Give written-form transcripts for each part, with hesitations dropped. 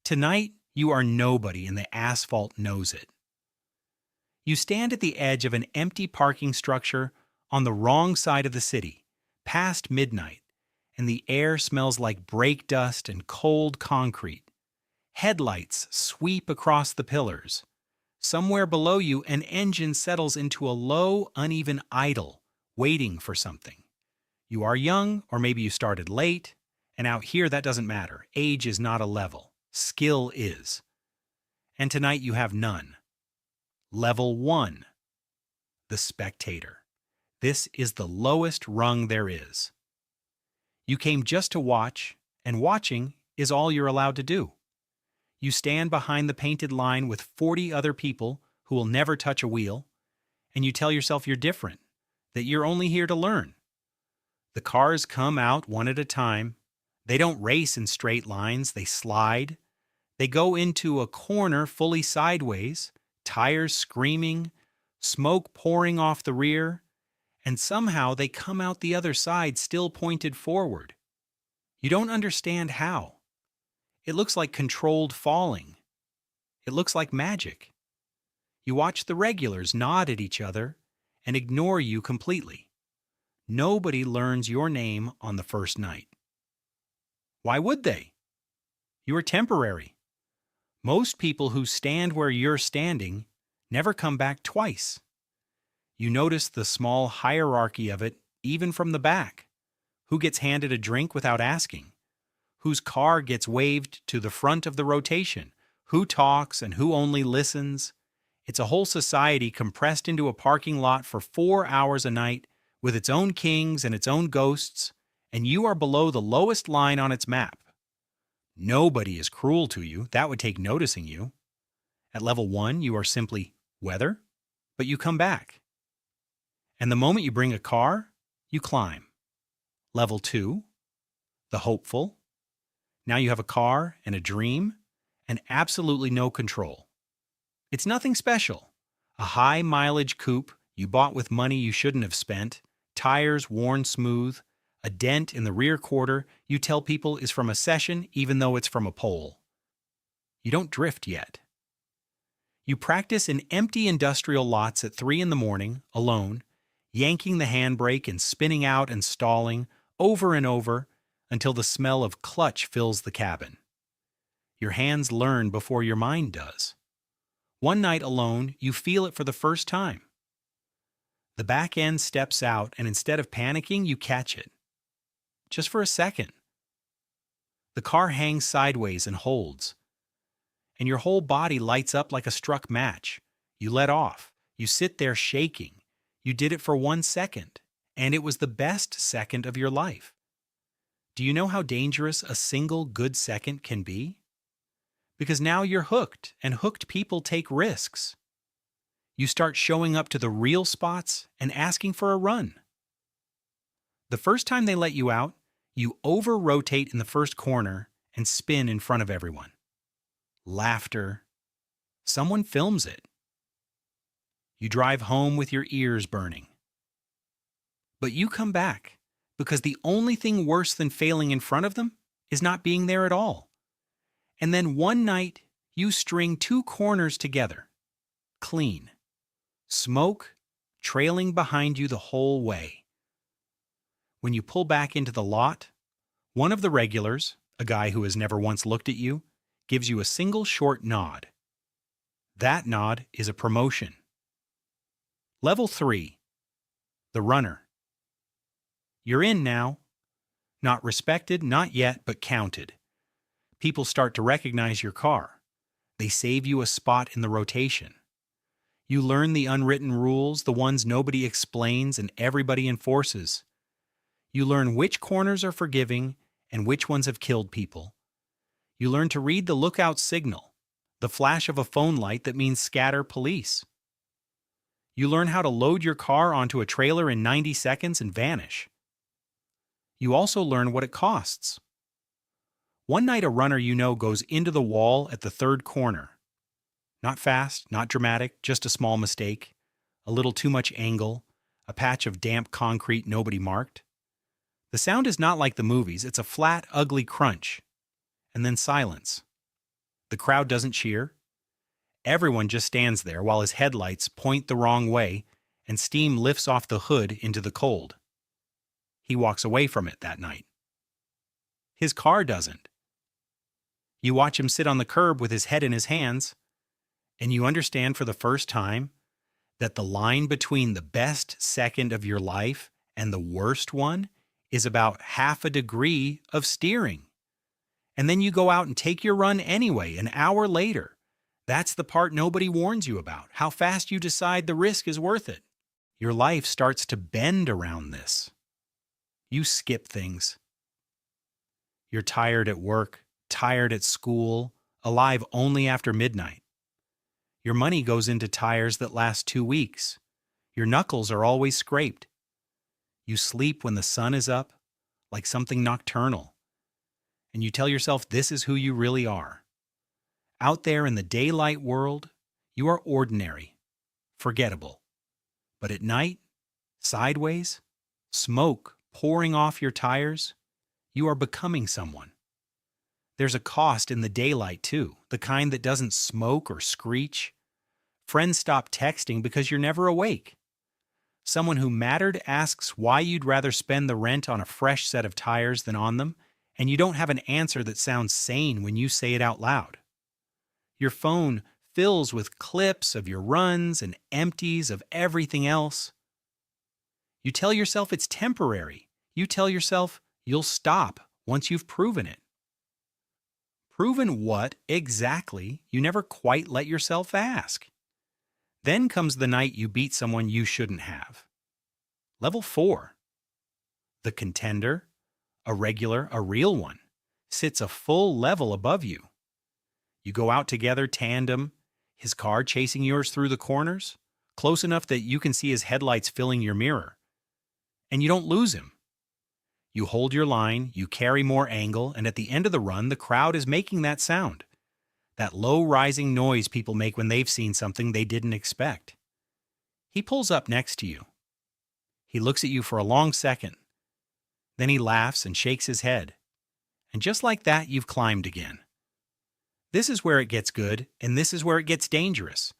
Tonight, you are nobody and the asphalt knows it. You stand at the edge of an empty parking structure on the wrong side of the city, past midnight, and the air smells like brake dust and cold concrete. Headlights sweep across the pillars. Somewhere below you, an engine settles into a low, uneven idle, waiting for something. You are young, or maybe you started late, and out here that doesn't matter. Age is not a level. Skill is. And tonight you have none. Level 1. The spectator. This is the lowest rung there is. You came just to watch, and watching is all you're allowed to do. You stand behind the painted line with 40 other people who will never touch a wheel, and you tell yourself you're different, that you're only here to learn. The cars come out one at a time. They don't race in straight lines, they slide. They go into a corner fully sideways, tires screaming, smoke pouring off the rear, and somehow they come out the other side still pointed forward. You don't understand how. It looks like controlled falling. It looks like magic. You watch the regulars nod at each other and ignore you completely. Nobody learns your name on the first night. Why would they? You are temporary. Most people who stand where you're standing never come back twice. You notice the small hierarchy of it even from the back. Who gets handed a drink without asking? Whose car gets waved to the front of the rotation? Who talks and who only listens? It's a whole society compressed into a parking lot for 4 hours a night with its own kings and its own ghosts, and you are below the lowest line on its map. Nobody is cruel to you. That would take noticing you. At level 1, you are simply weather, but you come back. And the moment you bring a car, you climb. Level 2, the hopeful. Now you have a car and a dream and absolutely no control. It's nothing special. A high mileage coupe you bought with money you shouldn't have spent, tires worn smooth, a dent in the rear quarter you tell people is from a session even though it's from a pole. You don't drift yet. You practice in empty industrial lots at 3 in the morning, alone, yanking the handbrake and spinning out and stalling over and over until the smell of clutch fills the cabin. Your hands learn before your mind does. One night alone, you feel it for the first time. The back end steps out, and instead of panicking, you catch it. Just for a second. The car hangs sideways and holds, and your whole body lights up like a struck match. You let off. You sit there shaking. You did it for 1 second, and it was the best second of your life. Do you know how dangerous a single good second can be? Because now you're hooked, and hooked people take risks. You start showing up to the real spots and asking for a run. The first time they let you out, you over-rotate in the first corner and spin in front of everyone. Laughter. Someone films it. You drive home with your ears burning. But you come back. Because the only thing worse than failing in front of them is not being there at all. And then one night, you string 2 corners together. Clean. Smoke trailing behind you the whole way. When you pull back into the lot, one of the regulars, a guy who has never once looked at you, gives you a single short nod. That nod is a promotion. Level 3. The runner. You're in now. Not respected, not yet, but counted. People start to recognize your car. They save you a spot in the rotation. You learn the unwritten rules, the ones nobody explains and everybody enforces. You learn which corners are forgiving and which ones have killed people. You learn to read the lookout signal, the flash of a phone light that means scatter police. You learn how to load your car onto a trailer in 90 seconds and vanish. You also learn what it costs. One night a runner you know goes into the wall at the 3rd corner. Not fast, not dramatic, just a small mistake, a little too much angle, a patch of damp concrete nobody marked. The sound is not like the movies, it's a flat, ugly crunch. And then silence. The crowd doesn't cheer. Everyone just stands there while his headlights point the wrong way and steam lifts off the hood into the cold. He walks away from it that night. His car doesn't. You watch him sit on the curb with his head in his hands, and you understand for the first time that the line between the best second of your life and the worst one is about half a degree of steering. And then you go out and take your run anyway, an hour later. That's the part nobody warns you about, how fast you decide the risk is worth it. Your life starts to bend around this. You skip things. You're tired at work, tired at school, alive only after midnight. Your money goes into tires that last 2 weeks. Your knuckles are always scraped. You sleep when the sun is up, like something nocturnal. And you tell yourself this is who you really are. Out there in the daylight world, you are ordinary, forgettable. But at night, sideways, smoke pouring off your tires, you are becoming someone. There's a cost in the daylight too, the kind that doesn't smoke or screech. Friends stop texting because you're never awake. Someone who mattered asks why you'd rather spend the rent on a fresh set of tires than on them, and you don't have an answer that sounds sane when you say it out loud. Your phone fills with clips of your runs and empties of everything else. You tell yourself it's temporary. You tell yourself you'll stop once you've proven it. Proven what exactly, you never quite let yourself ask. Then comes the night you beat someone you shouldn't have. Level 4. The contender, a regular, a real one, sits a full level above you. You go out together tandem, his car chasing yours through the corners, close enough that you can see his headlights filling your mirror. And you don't lose him. You hold your line, you carry more angle, and at the end of the run, the crowd is making that sound. That low rising noise people make when they've seen something they didn't expect. He pulls up next to you. He looks at you for a long second. Then he laughs and shakes his head. And just like that, you've climbed again. This is where it gets good, and this is where it gets dangerous.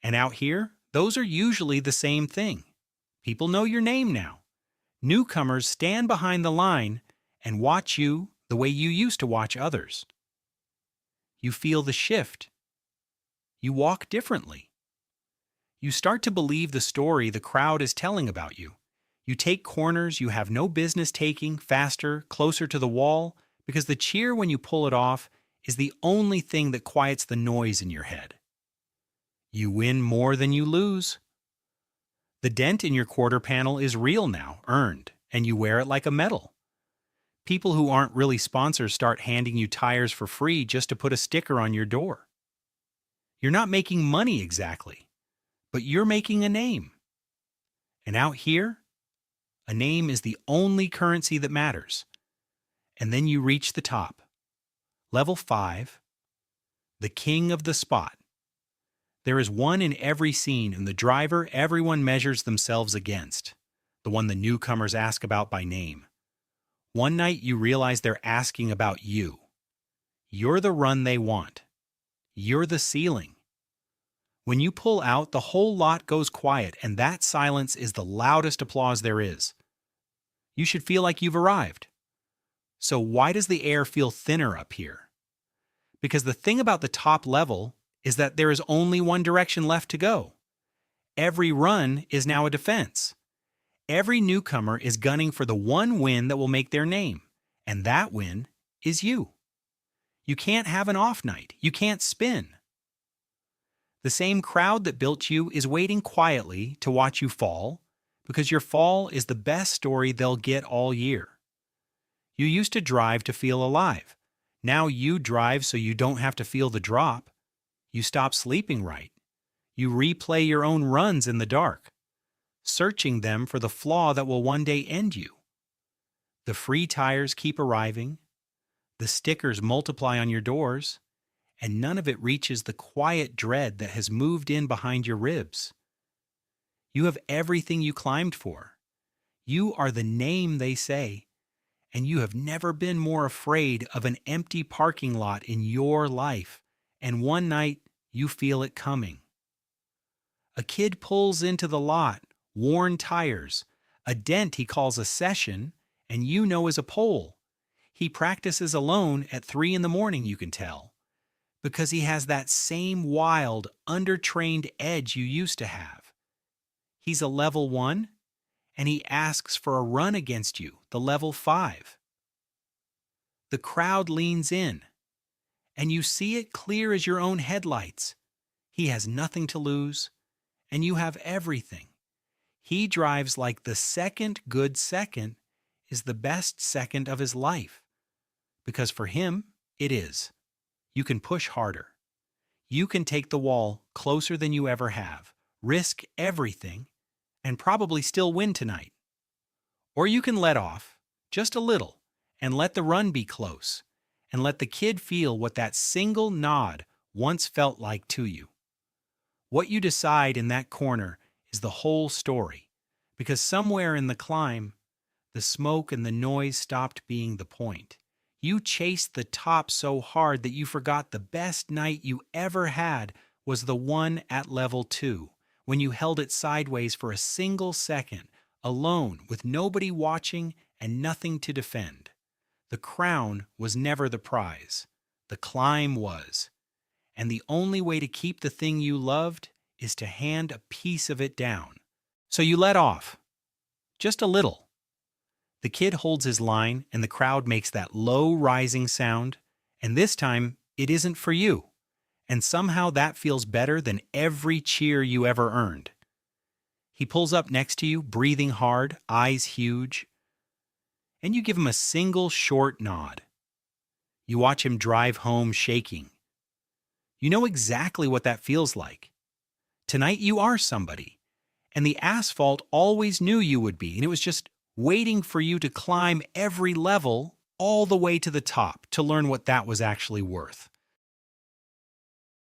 And out here, those are usually the same thing. People know your name now. Newcomers stand behind the line and watch you the way you used to watch others. You feel the shift. You walk differently. You start to believe the story the crowd is telling about you. You take corners you have no business taking, faster, closer to the wall, because the cheer when you pull it off is the only thing that quiets the noise in your head. You win more than you lose. The dent in your quarter panel is real now, earned, and you wear it like a medal. People who aren't really sponsors start handing you tires for free just to put a sticker on your door. You're not making money exactly, but you're making a name. And out here, a name is the only currency that matters. And then you reach the top. Level 5, the king of the spot. There is one in every scene, and the driver everyone measures themselves against, the one the newcomers ask about by name. One night you realize they're asking about you. You're the run they want. You're the ceiling. When you pull out, the whole lot goes quiet, and that silence is the loudest applause there is. You should feel like you've arrived. So why does the air feel thinner up here? Because the thing about the top level is that there is only one direction left to go. Every run is now a defense. Every newcomer is gunning for the one win that will make their name, and that win is you. You can't have an off night. You can't spin. The same crowd that built you is waiting quietly to watch you fall, because your fall is the best story they'll get all year. You used to drive to feel alive. Now you drive so you don't have to feel the drop. You stop sleeping right. You replay your own runs in the dark, searching them for the flaw that will one day end you. The free tires keep arriving. The stickers multiply on your doors, and none of it reaches the quiet dread that has moved in behind your ribs. You have everything you climbed for. You are the name they say, and you have never been more afraid of an empty parking lot in your life and one night you feel it coming. A kid pulls into the lot, worn tires, a dent he calls a session, and you know is a pole. He practices alone at 3 in the morning, you can tell, because he has that same wild, undertrained edge you used to have. He's a level 1, and he asks for a run against you, the level 5. The crowd leans in, and you see it clear as your own headlights. He has nothing to lose, and you have everything. He drives like the second good second is the best second of his life. Because for him, it is. You can push harder. You can take the wall closer than you ever have, risk everything, and probably still win tonight. Or you can let off, just a little, and let the run be close, and let the kid feel what that single nod once felt like to you. What you decide in that corner is the whole story, because somewhere in the climb, the smoke and the noise stopped being the point. You chased the top so hard that you forgot the best night you ever had was the one at level 2, when you held it sideways for a single second, alone, with nobody watching and nothing to defend. The crown was never the prize. The climb was. And the only way to keep the thing you loved is to hand a piece of it down. So you let off. Just a little. The kid holds his line, and the crowd makes that low rising sound, and this time it isn't for you. And somehow that feels better than every cheer you ever earned. He pulls up next to you, breathing hard, eyes huge, and you give him a single short nod. You watch him drive home shaking. You know exactly what that feels like. Tonight you are somebody, and the asphalt always knew you would be, and it was just waiting for you to climb every level all the way to the top to learn what that was actually worth.